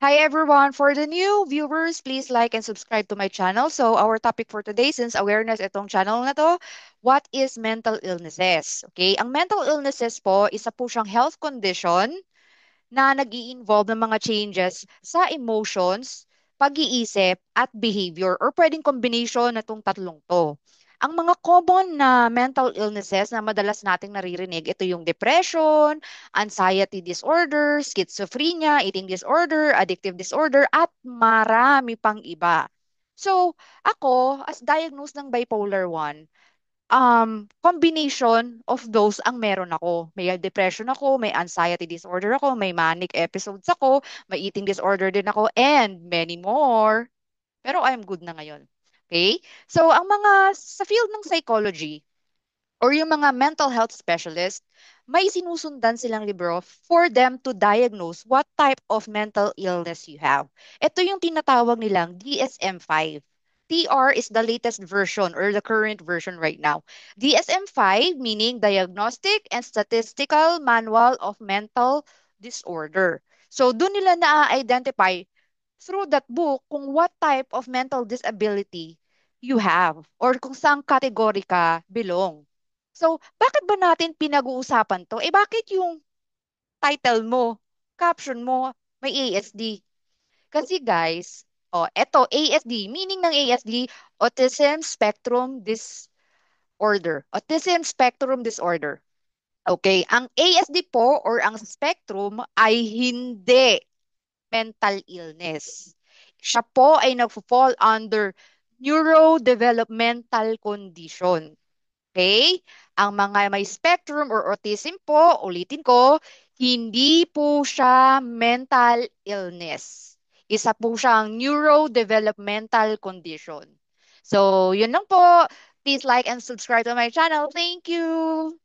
Hi everyone. For the new viewers, please like and subscribe to my channel. So our topic for today, since awareness itong channel na to, what is mental illnesses? Okay, ang mental illnesses po, isa po siyang health condition na nag involve ng mga changes sa emotions, pag-iisip, at behavior or pwedeng combination na itong tatlong to. Ang mga common na mental illnesses na madalas nating naririnig, ito yung depression, anxiety disorder, schizophrenia, eating disorder, addictive disorder, at marami pang iba. So, ako, as diagnosed ng bipolar 1, combination of those ang meron ako. May depression ako, may anxiety disorder ako, may manic episodes ako, may eating disorder din ako, and many more. Pero I'm good na ngayon. Okay? So, ang mga sa field ng psychology or yung mga mental health specialist, may sinusundan silang libro for them to diagnose what type of mental illness you have. Ito yung tinatawag nilang DSM-5. TR is the latest version or the current version right now. DSM-5 meaning Diagnostic and Statistical Manual of Mental Disorder. So doon nila na-identify through that book kung what type of mental disability you have or kung saang category ka belong. So, bakit ba natin pinag-uusapan to? Bakit yung title mo, caption mo, may ASD? Kasi guys, eto, ASD, meaning ng ASD, Autism Spectrum Disorder. Autism Spectrum Disorder. Okay, ang ASD po or ang spectrum ay hindi mental illness. Siya po ay nagfo-fall under neurodevelopmental condition. Okay? Ang mga may spectrum or autism po, ulitin ko, hindi po siya mental illness. Isa po siyang neurodevelopmental condition. So, yun lang po. Please like and subscribe to my channel. Thank you.